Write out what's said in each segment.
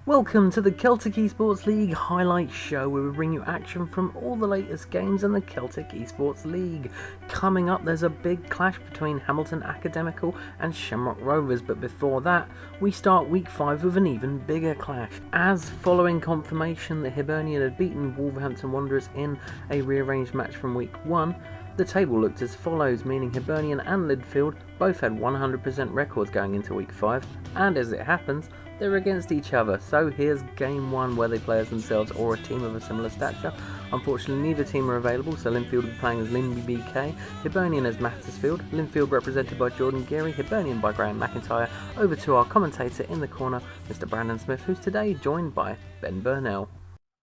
Welcome to the Celtic Esports League highlight show, where we bring you action from all the latest games in the Celtic Esports League. Coming up, there's a big clash between Hamilton Academical and Shamrock Rovers, but before that, we start week 5 with an even bigger clash, as following confirmation that Hibernian had beaten Wolverhampton Wanderers in a rearranged match from week 1, the table looked as follows, meaning Hibernian and Linfield both had 100% records going into week 5, and as it happens, they're against each other. So here's game 1, where they play as themselves or a team of a similar stature. Unfortunately, neither team are available, so Linfield will be playing as Linby BK, Hibernian as Mattersfield, Linfield represented by Jordan Geary, Hibernian by Graham McIntyre. Over to our commentator in the corner, Mr. Brandon Smith, who's today joined by Ben Burnell.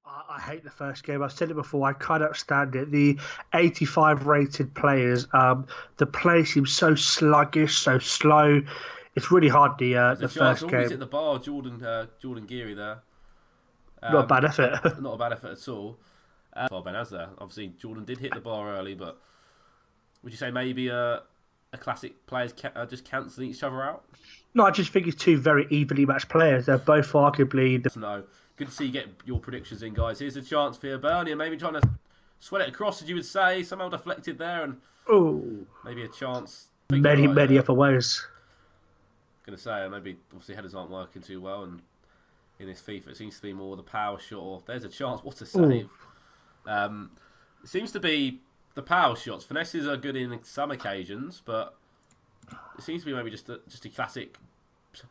I hate the first game. I've said it before. I cannot stand it. The 85 rated players. The play seems so sluggish, so slow. It's really hard. The first game. Always hit the bar, Jordan Geary there. Not a bad effort. Not a bad effort at all. Ben has there. Obviously, Jordan did hit the bar early, but would you say maybe a classic players just cancelling each other out? No, I just think it's two very evenly matched players. They're both arguably No. Good to see you get your predictions in, guys. Here's a chance for Hibernian, maybe trying to sweat it across, as you would say. Somehow deflected there, and maybe a chance. Many upper ways. Going to say, maybe obviously headers aren't working too well, and in this FIFA it seems to be more the power shot. Or there's a chance. What a save! It seems to be the power shots. Finesses are good in some occasions, but it seems to be maybe just a classic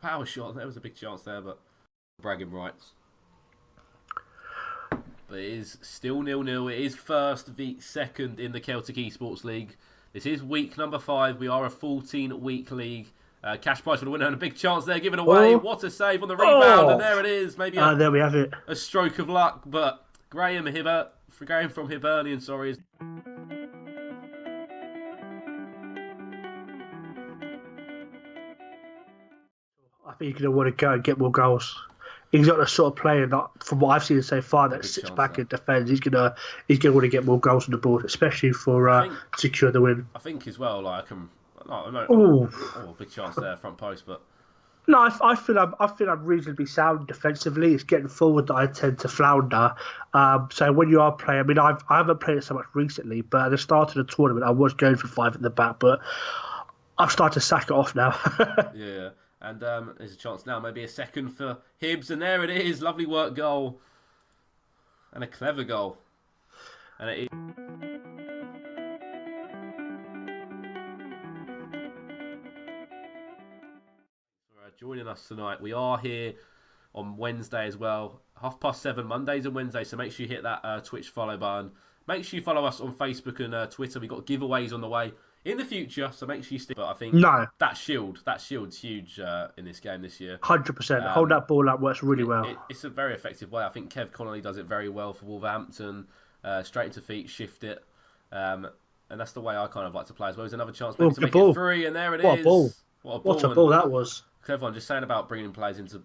power shot. There was a big chance there, but bragging rights. But it is still 0-0. It is first v second in the Celtic Esports League. This is week number 5. We are a 14-week league. Cash prize for the winner and a big chance there given away. What a save on the rebound, and there it is. Maybe there we have it. A stroke of luck, but Graham from Hibernian, sorry. I think he's going to want to go and get more goals. He's not the sort of player that, from what I've seen so far, that sits back and defends. He's gonna want to get more goals on the board, especially for secure the win. I think as well, like big chance there, front post, but no, I feel I'm reasonably sound defensively. It's getting forward that I tend to flounder. So when you are playing, I mean, I haven't played it so much recently, but at the start of the tournament, I was going for 5 at the back, but I've started to sack it off now. Yeah. And there's a chance now, maybe a second for Hibs, and there it is. Lovely work goal. And a clever goal. And it is. Joining us tonight. We are here on Wednesday as well. 7:30 Mondays and Wednesdays, so make sure you hit that Twitch follow button. Make sure you follow us on Facebook and Twitter. We've got giveaways on the way in the future, so make sure you stick. But I think that shield's huge in this game this year. 100%. Hold that ball up works really well. It's a very effective way. I think Kev Connolly does it very well for Wolverhampton. Straight into feet, shift it, and that's the way I kind of like to play as well. There's another chance maybe to make it 3, and there it is. What a ball! What a ball that was. Clever one. Just saying about bringing players into.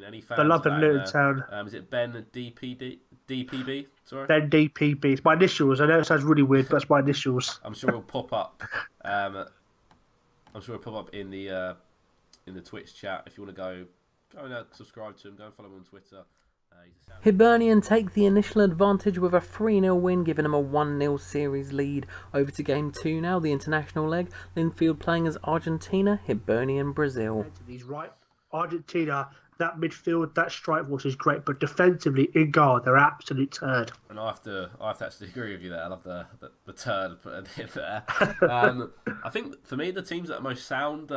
Any fans beloved Luton Town. Is it Ben DPB? Sorry, Ben DPB. It's my initials. I know it sounds really weird, but it's my initials. I'm sure it'll pop up. I'm sure it'll pop up in the Twitch chat if you want to go and subscribe to him. Go and follow him on Twitter. Hibernian take the initial advantage with a 3-0 win, giving them a 1-0 series lead. Over to game 2 now, the international leg. Linfield playing as Argentina, Hibernian Brazil. He's right. Argentina, that midfield, that strike force is great, but defensively in guard, they're absolute turd. And I have to actually agree with you there. I love the turd put in there. I think for me the teams that are most sound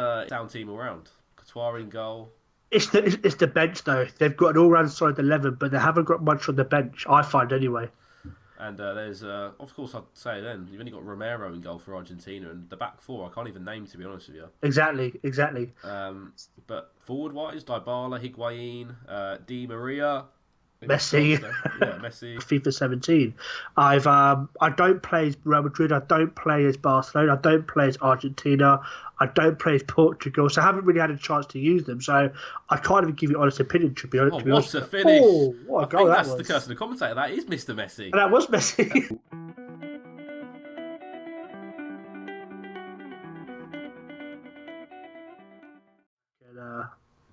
team all round. Couture in goal. It's the bench though. They've got an all-round solid 11, but they haven't got much on the bench, I find anyway. And there's, of course, I'd say then, you've only got Romero in goal for Argentina, and the back 4, I can't even name, to be honest with you. Exactly. But forward-wise, Dybala, Higuain, Di Maria, Messi. Yeah, Messi. FIFA 17. I don't play as Real Madrid. I don't play as Barcelona. I don't play as Argentina. I don't play as Portugal. So I haven't really had a chance to use them. So I can't even give you an honest opinion, to be honest. What a finish. Oh, what a goal that was. That's the curse of the commentator. That is Mr. Messi. And that was Messi.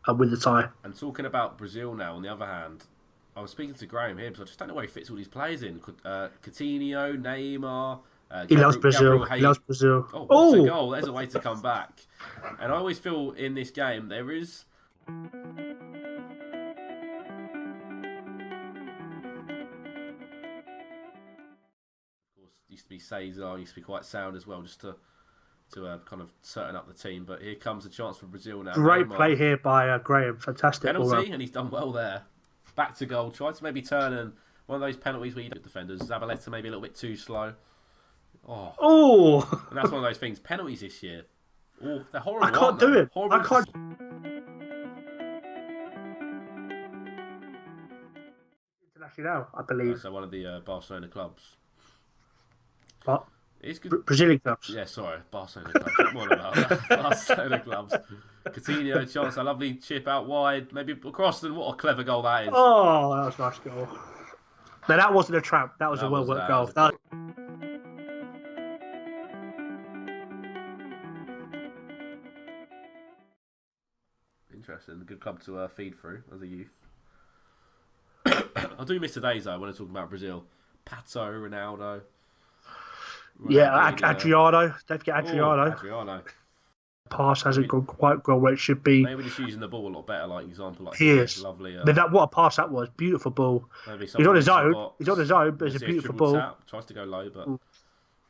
and win the tie. And talking about Brazil now, on the other hand, I was speaking to Graham here because I just don't know where he fits all these players in. Coutinho, Neymar, He loves Brazil. He loves Brazil. Oh, what a goal. There's a way to come back. And I always feel in this game there is... Used to be Cesar, used to be quite sound as well, just to kind of certain up the team. But here comes a chance for Brazil now. Great Neymar. Play here by Graham. Fantastic. Penalty, and he's done well there. Back to goal. Tried to maybe turn, and one of those penalties where you don't defenders. Zabaleta maybe a little bit too slow. Oh! And that's one of those things. Penalties this year. Oh, they're horrible. I can't do it. Horrible. I can't. International now, I believe. So one of the Barcelona clubs. What? It's good. Brazilian clubs. Yeah, sorry, Barcelona clubs. What about Barcelona clubs? Coutinho, chance, a lovely chip out wide, maybe across, and what a clever goal that is. Oh, that was a nice goal. No, that wasn't a trap. That was a well-worked goal. Interesting. Good club to feed through as a youth. I do miss the days, though, when I talk about Brazil. Pato, Ronaldo. Yeah, Adriano. Don't forget Adriano. Adriano. Pass hasn't gone quite well where it should be. Maybe just using the ball a lot better, like example. Like he is. Lovely. What a pass that was. Beautiful ball. He's on his own. He's on his own, but it's a beautiful ball. Tap, tries to go low, but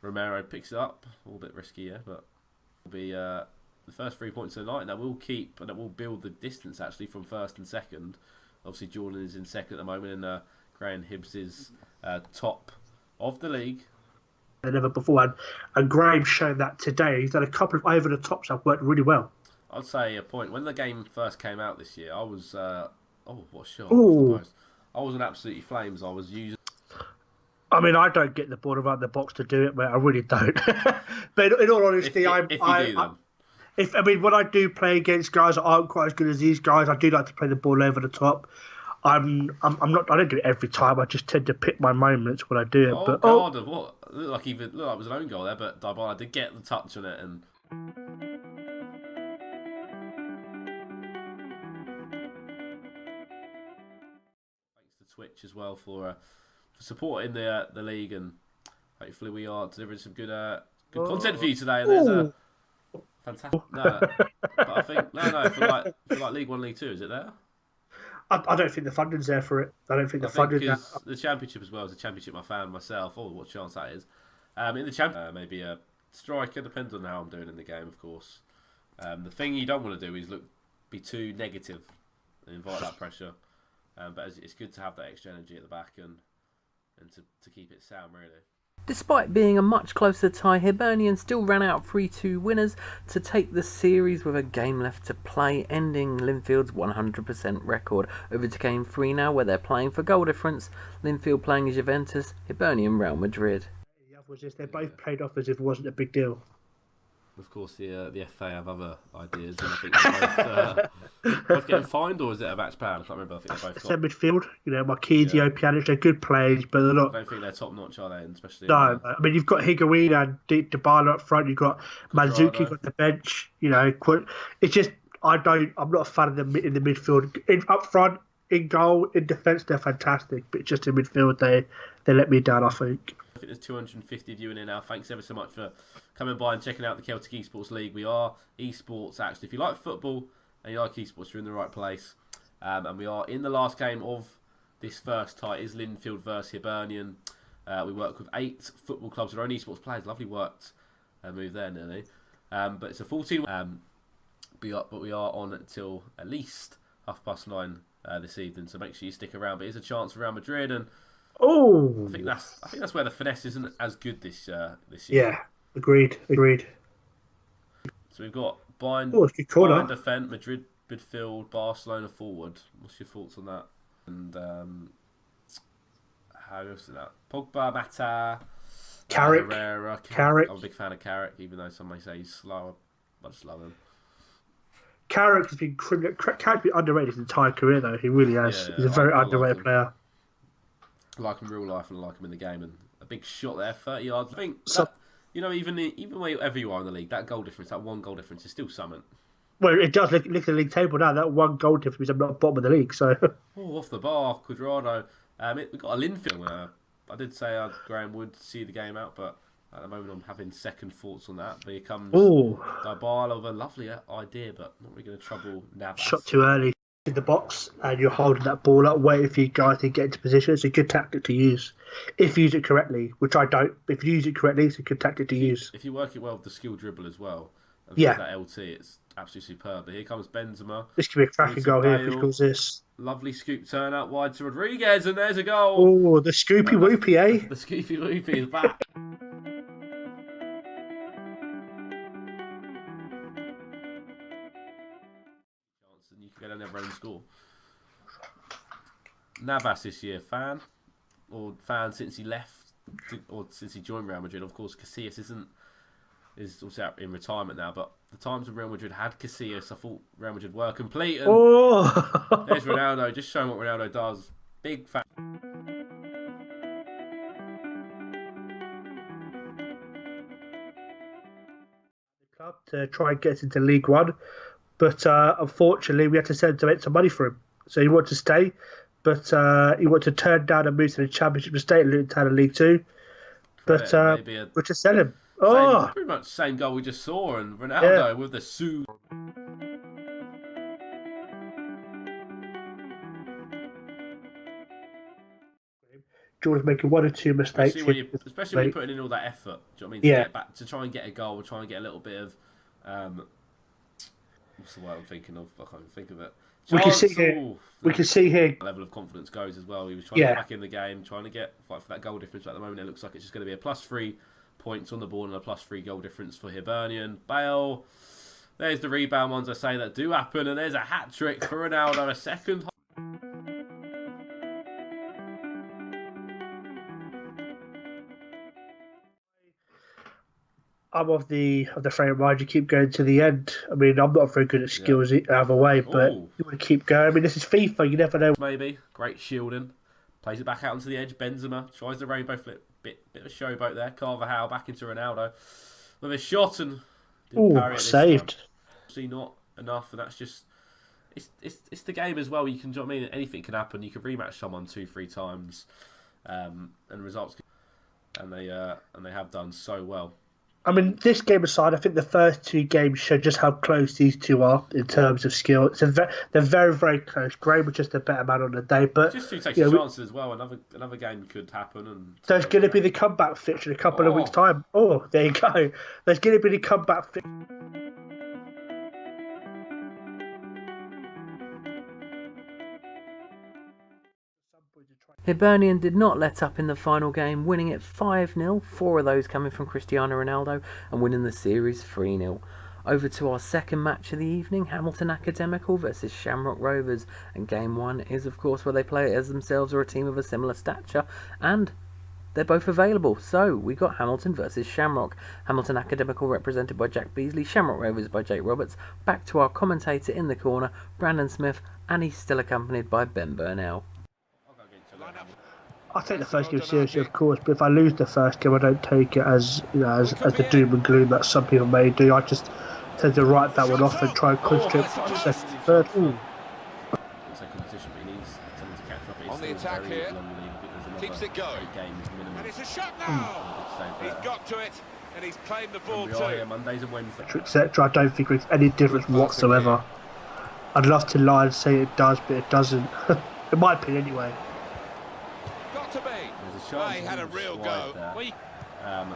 Romero picks it up. A little bit risky, yeah, but it'll be the first 3 points of the night. And that will keep, and it will build the distance actually from first and second. Obviously, Jordan is in second at the moment, and Graham Hibbs is top of the league. Than ever before, and Graham's shown that today. He's done a couple of over the tops that worked really well. I'd say a point when the game first came out this year. I was what shot? I was an absolutely flames. I was using. I mean, I don't get the ball around the box to do it, mate. I really don't. But in all honesty, when I do play against guys that aren't quite as good as these guys, I do like to play the ball over the top. I'm not. I don't do it every time. I just tend to pick my moments when I do it. Oh but God! What? Looked like it was an own goal there, but Dybala did get the touch on it, and thanks to Twitch as well for supporting the league, and hopefully we are delivering some good content for you today. And there's a fantastic. No, but I think for like League 1, League 2, is it there? I don't think the funding's there for it. I don't think the funding's there. The championship as well is a championship I found myself. Oh, what chance that is. In the championship, maybe a striker, depends on how I'm doing in the game, of course. The thing you don't want to do is be too negative and invite that pressure. But it's good to have that extra energy at the back and to keep it sound, really. Despite being a much closer tie, Hibernian still ran out 3-2 winners to take the series with a game left to play, ending Linfield's 100% record. Over to game 3 now, where they're playing for goal difference. Linfield playing as Juventus, Hibernian Real Madrid. The other was just they both played off as if it wasn't a big deal. Of course, the FA have other ideas, and I think they're both getting fined, or is it a match power? I can't remember. I think they're both got... midfield, Marquinhos, Pjanic, they're good players, but they're not. I don't think they're top notch, are they? Especially no, I mean you've got Higuain and Dybala up front. You've got Mandzukic got the bench. It's just I'm not a fan of them in the midfield. Up front, in goal, in defence, they're fantastic, but just in midfield they let me down. I think. I think there's 250 viewing in now. Thanks ever so much for coming by and checking out the Celtic eSports League. We are eSports, actually. If you like football and you like eSports, you're in the right place. And we are in the last game of this first tie. It is Linfield versus Hibernian. We work with 8 football clubs. Our own eSports players. Lovely worked move there, nearly. But it's a 14. But we are on until at least 9:30 this evening. So make sure you stick around. But it's a chance for Real Madrid, and I think that's where the finesse isn't as good this year. Yeah, agreed. So we've got Bayern defend, Madrid midfield, Barcelona forward. What's your thoughts on that? And how else is that? Pogba, Mata, Herrera, Carrick. I'm a big fan of Carrick, even though some may say he's slow. I just love him. Carrick's been underrated his entire career, though. He really has. Yeah, he's a very underrated player. I like him in real life and I like him in the game, and a big shot there, 30 yards. I think even wherever you are in the league, that goal difference, that one goal difference, is still something. Well, it does look at the league table now. That one goal difference means I'm not bottom of the league. So Oh, off the bar, Quadrado. We've got a Linfield. I did say Graham would see the game out, but at the moment I'm having second thoughts on that. But here comes oh, Dybala with a lovely idea, but not really going to trouble Navas. shot too early in the box, and you're holding that ball up, waiting for you guys to get into position. It's a good tactic to use if you use it correctly, which I don't. If you use it correctly, it's a good tactic to use. If you work it well with the skill dribble as well, and Yeah. that LT, it's absolutely superb. But here comes Benzema. This could be a cracking goal here if he scores this. Lovely scoop turn out wide to Rodriguez, and there's a goal. Oh, the Scoopy Whoopie, eh? The Scoopy Whoopie is back. And you can get another own score. Navas this year, fan since he left, or since he joined Real Madrid. Of course, Casillas is also out in retirement now, but the times when Real Madrid had Casillas, I thought Real Madrid were complete. And there's Ronaldo, just showing what Ronaldo does. Big fan. Club to try and get into League One, but unfortunately we had to send him some money for him. So he wanted to stay, but he wanted to turn down and move to the Championship and stay in Luton Town in League Two. But we're to sell him. Pretty much same goal we just saw, and Ronaldo with the Sue. Jordan's making one or two mistakes. Especially when you're putting in all that effort. Do you know what I mean? To get back, to try and get a goal, try and get a little bit of what's the word I'm thinking of? I can't even think of it. We can see here. Level of confidence goes as well. He was trying to get back in the game, trying to fight for that goal difference. At the moment, it looks like it's just going to be a +3 points on the board and a +3 goal difference for Hibernian. Bale. There's the rebound ones I say that do happen, and there's a hat trick for Ronaldo. A second. I'm of the frame of mind. You keep going to the end. I mean, I'm not very good at skills either way, but you want to keep going. I mean, this is FIFA. You never know. Maybe great shielding. Plays it back out onto the edge. Benzema tries the rainbow flip. Bit of a showboat there. Carvajal back into Ronaldo with a shot and saved. See, not enough, and that's just it's the game as well. You can, do you know what I mean? Anything can happen. You can rematch someone 2-3 times, and results, and they have done so well. I mean, this game aside, I think the first two games show just how close these two are in terms of skill. They're very, very close. Graham was just a better man on the day, but just to take chances as well. Another game could happen, and there's going to be the comeback fixture in a couple of weeks' time. Oh, there you go. There's going to be the comeback fixture. Hibernian did not let up in the final game, winning it 5-0, 4 of those coming from Cristiano Ronaldo, and winning the series 3-0. Over to our second match of the evening, Hamilton Academical versus Shamrock Rovers, and game 1 is of course where they play as themselves or a team of a similar stature, and they're both available. So we got Hamilton versus Shamrock. Hamilton Academical represented by Jack Beasley, Shamrock Rovers by Jake Roberts. Back to our commentator in the corner, Brandon Smith, and he's still accompanied by Ben Burnell. I take the first game seriously, of course, but if I lose the first game, I don't take it as as the doom and gloom that some people may do. I just tend to write that one off and try and concentrate on the second, third. Second position, but he needs someone to catch up. On the attack here, keeps it going, and it's a shot now. He's got to it, and he's playing the ball too. Mondays and Wednesdays, etc. I don't think it makes any difference whatsoever. I'd love to lie and say it does, but it doesn't. In my opinion, anyway. They had a real go. And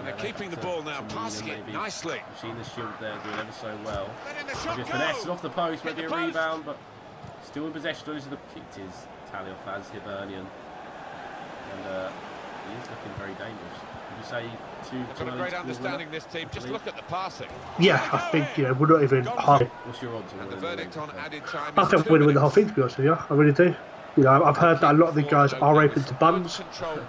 they're keeping the ball now, passing it nicely. We've seen the shield there doing ever so well. Maybe a finesse off the post, maybe a rebound, but still in possession. Those are the kicked his tally off as Hibernian. And he is looking very dangerous. Would you say They've got a great understanding, this team. Just look at the passing. Yeah, I think we're not even half. What's your odds? And the verdict on added time. I think we're going to win the whole thing, to be honest with you. I really do. I've heard that a lot of the guys are open to buns,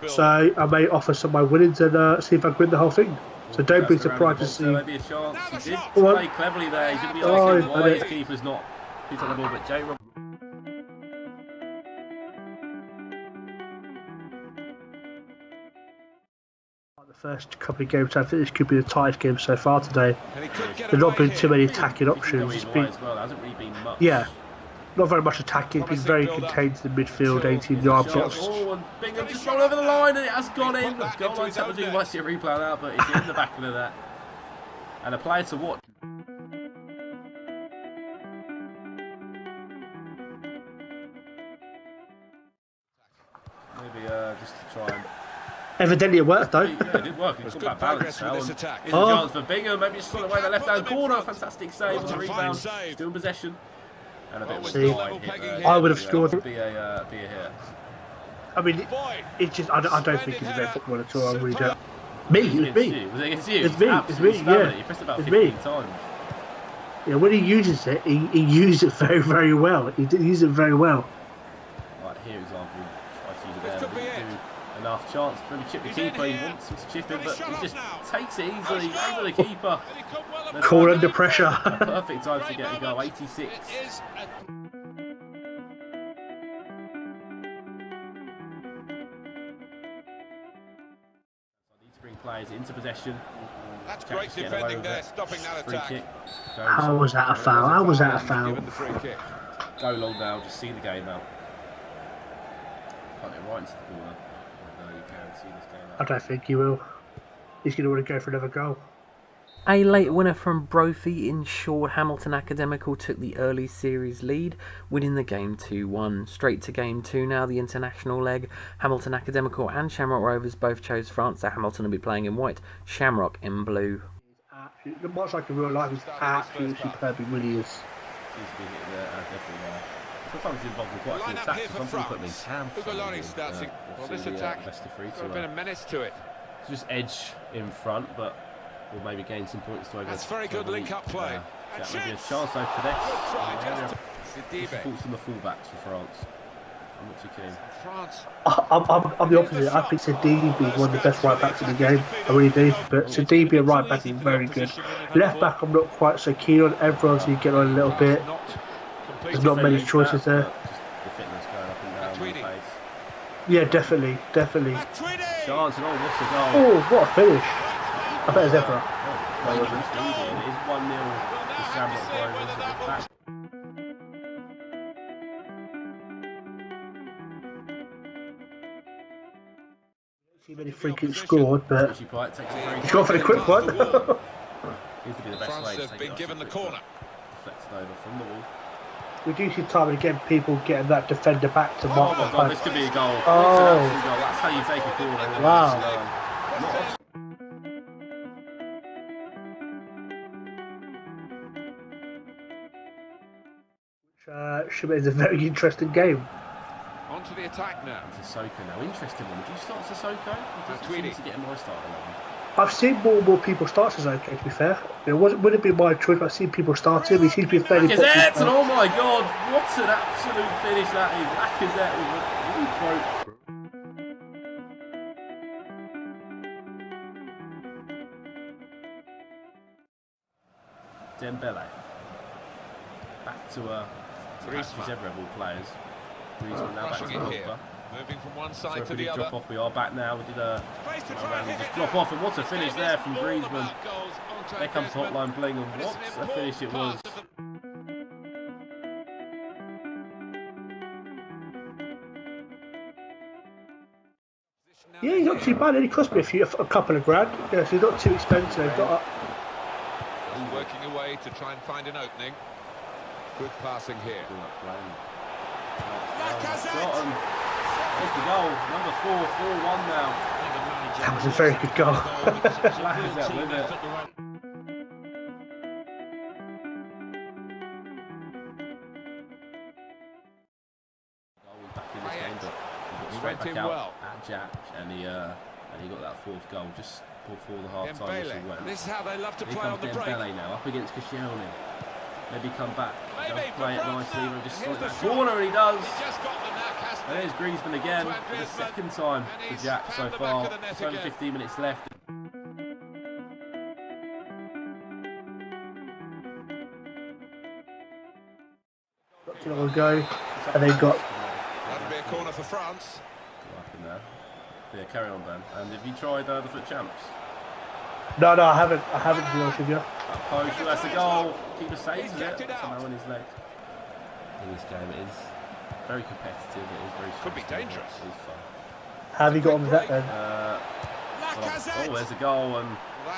so I may offer some of my winnings and see if I can win the whole thing. So don't be surprised to see. Maybe a chance. He did play cleverly there. He's going to be asking why his keeper's not. He's on the ball, but Jay Rob. The first couple of games, I think this could be the tightest game so far today. And he could get There's not away been too here. many attacking options. It's been, as well. There hasn't really been much. yeah, not very much attacking. It's been very contained to the midfield, 18-yard box. Oh, and Bingham just rolled over the line and it has gone in. The goal line technology, you might see a replay now, but it's in the back of the net. And a player to watch. Maybe just to try and... Evidently it worked though. Yeah, it did work. It's got that balance now. Here's a chance for Bingham. Maybe just away the left-hand corner. Fantastic save on the rebound. Still in possession. And a bit of a wide hit there. I would have scored. Be a hit. I mean, it's just I don't think he's a very footballer at all. I really don't. Me, it was me. Was it against you? It's me. It's me. Yeah. You pressed about It's 15 me. times. Yeah, when he uses it, he used it very, very well. He did use it very well. Right, here example. Tries to use it there. Didn't do enough chance to maybe chip the keeper. He wants him to chip in, but he just takes it easily over the keeper. Cool under pressure. Perfect time to get a goal. 86. Players into possession. That's great defending there, stopping that attack. Kick. How was that a foul? How was that a foul? Given the free kick. Go long now, just see the game now. Punt it right into the corner. You can see this game I now. don't think he will. He's going to want to go for another goal. A late winner from Brophy ensured Hamilton Academical took the early series lead, winning the game 2-1. Straight to game 2 now, the international leg. Hamilton Academical and Shamrock Rovers both chose France, so Hamilton will be playing in white, Shamrock in blue. Much like in real life, he's absolutely superb. He really is. Seems to be hitting there, definitely. Sometimes he's involved in quite a few attacks. Some people put me Sam. Well, this attack has been a menace to it. Just edge in front, but will maybe gain some points to over. That's very good link-up play. That would be a chance though for this. Thoughts on the fullbacks for France? I'm not too keen. France. I'm the opposite. I think Sidibe is one of the best right backs in the game. I really do. But Sidibe at right back is very good. Left back, I'm not quite so keen on. Everyone's going to get on a little bit. There's not many choices there. Just the fitness going up and down the pace. Yeah, definitely. Chance and all, what's the goal? Oh, what a finish! I bet it's Evra. It is 1-0 to Shamrock Rovers. See many free kicks scored, but he's he's gone for the quick one. Seems to be the best France way to have take been it given the off corner. Deflected over from the wall. We do see time and again people getting that defender back to mark Oh my god, this could be a goal. Oh. It's an absolute goal. That's how you take a corner. Wow. Is a very interesting game. On to the attack now. Sissoko now. Interesting one. Would you start Sissoko? He doesn't seem to get a nice start at 11. I've seen more and more people start Sissoko, to be fair. It wouldn't be my choice, but I've seen people start him. He seems to be fairly popular. Lacazette! And oh my god, what an absolute finish that is. Lacazette with a quote. Dembele. Back to Griezmann. Every of all players. Griezmann now back to Pogba. Moving from one side So to the drop other. off, we are back now. We did a just drop off, and what a finish there from Griezmann. There comes the hotline bling, and what a finish it was. Yeah, he's not too bad. He cost me a couple of grand. Yeah, so he's not too expensive. He's working away to try and find an opening. Good passing here. Lacazette! There's the goal, number 4, 4-1 now. That was a very good goal. Lacazette with it. Back in this game, but he got straight back out at Jack, and he got that fourth goal just before the half-time whistle went. This is how they love to Here play on comes the break. Dembele now, up against Koscielny. Maybe come back. Does play it nicely, and just slide that corner, and he does. And there's Griezmann again for the second time for Jack so far. It's only 15 minutes left. Not too long ago, and they got. That'll be a corner for France. Go up in there. Yeah, carry on, Ben. And have you tried the foot champs? No, I haven't. To be honest with you. That post, that's a goal. Keeper saves it. Somehow on his leg. In this game, it is very competitive. It is very. Could be dangerous. It is fun. How have you got on with that then? Oh, there's a goal and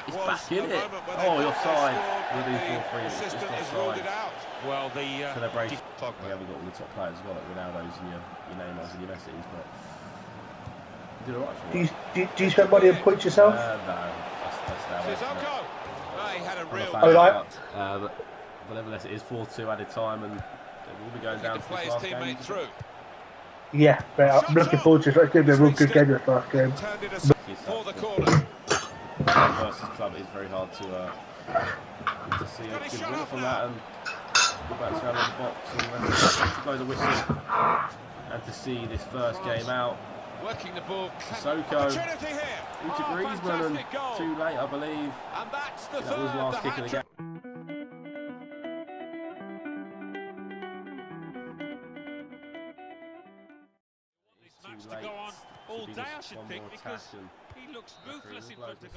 he's back in it. Oh, offside. We'll do 4-3. It's just offside. Well, the celebration. We haven't got all the top players as well, like Ronaldo's and your Neymar's and your Messi's, but you did alright for it. Do you spend money on points yourself? No, that's he had a real. But nevertheless, it is 4-2 added time, and we'll be going down to this last game. Through. Yeah, I'm looking forward to it. It's going to be a real good game this last game. For the corner. Versus club, it's very hard to see a good winner from that, and go back around the box and to blow the whistle and to see this first game out. Working the ball. Sissoko through to Griezmann, and too late, I believe. And that's the that was the last kick of the game.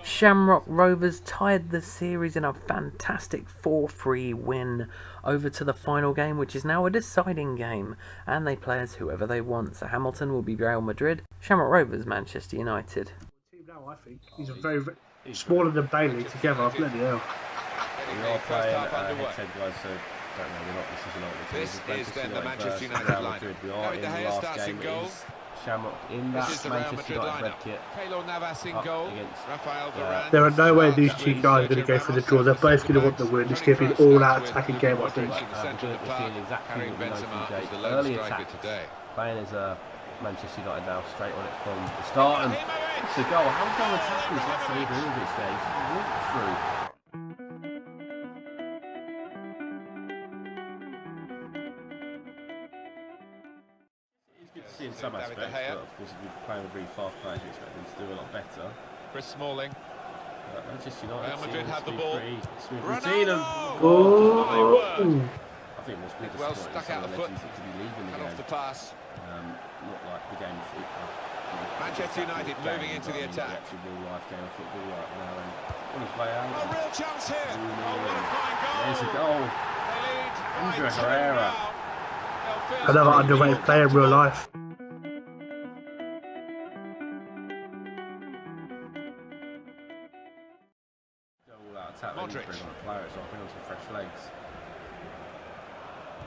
Shamrock Rovers tied the series in a fantastic 4-3 win over to the final game, which is now a deciding game, and they play as whoever they want. So Hamilton will be Real Madrid, Shamrock Rovers Manchester United. Now I think he's very smaller than Bailey together. Bloody hell. We are playing head-to-head, guys, so don't know, we're not, this is then the Manchester United line. We are in the last game. Shamrock in that Manchester United red kit. There are no way these two guys are going to go for the draw. They're both going to want the win. It's going to be an all-out attacking game, I think. We're seeing exactly what we know from Jake. Early attack, playing as a Manchester United now, straight on it from the start. And it's a goal. How come the tackles left to Hibernian stage? Walked through. In some aspects, but of course if you're playing with really fast players you expect them to do a lot better. Chris Smalling. Manchester United Madrid had the ball. Smooth routine and I think what's been well stuck out the foot. That could be leaving the game. Off the pass. Not like the game of Manchester United moving into the attack. Actually real life game of football right now, and on his way out. A real chance here. There's a goal. Andrea Herrera. Another underrated player in real life. Modric. Bring on some fresh legs.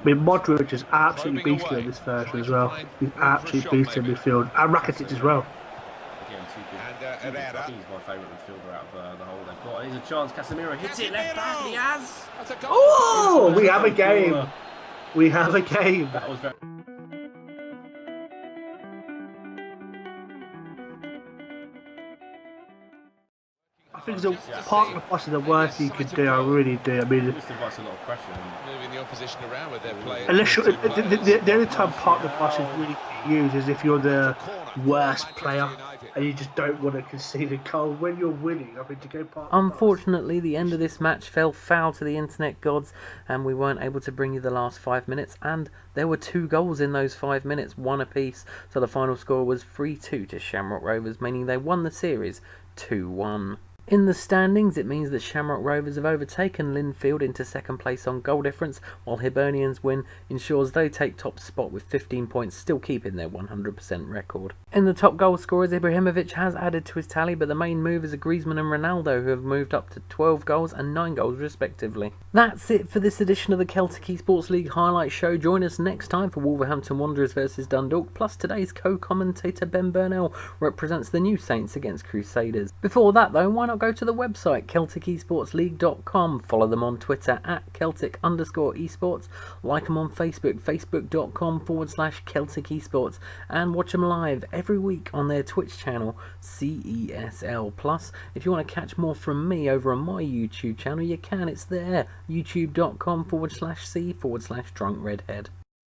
I mean, Modric is absolutely beastly in this version as well. He's absolutely beastly in midfield. And Rakitic as well. Again, two good. I think he's my favourite midfielder out of the whole they've got. Here's a chance. Casemiro hits it left back. He has. Oh, we have a game. We have a game. That was very. I think the partner pass is the worst you could do. I really do. I mean, this invites a lot of pressure. Moving the opposition around with their players. Unless the only time partner pass is really used is if you're the worst player and you just don't want to concede a goal when you're winning. I mean, to go partner. Unfortunately, the end of this match fell foul to the internet gods, and we weren't able to bring you the last 5 minutes. And there were 2 goals in those 5 minutes, one apiece. So the final score was 3-2 to Shamrock Rovers, meaning they won the series 2-1. In the standings, it means that Shamrock Rovers have overtaken Linfield into second place on goal difference, while Hibernian's win ensures they take top spot with 15 points, still keeping their 100% record. In the top goal scorers, Ibrahimovic has added to his tally, but the main movers are Griezmann and Ronaldo, who have moved up to 12 goals and 9 goals respectively. That's it for this edition of the Celtic eSports League Highlight Show. Join us next time for Wolverhampton Wanderers vs Dundalk, plus today's co-commentator Ben Burnell represents the new Saints against Crusaders. Before that though, why not go to the website CelticEsportsLeague.com, follow them on Twitter at Celtic_esports, like them on Facebook, Facebook.com/Celtic esports, and watch them live every week on their Twitch channel CESL. Plus, if you want to catch more from me over on my YouTube channel, you can, it's there, youtube.com/C/Drunk Redhead.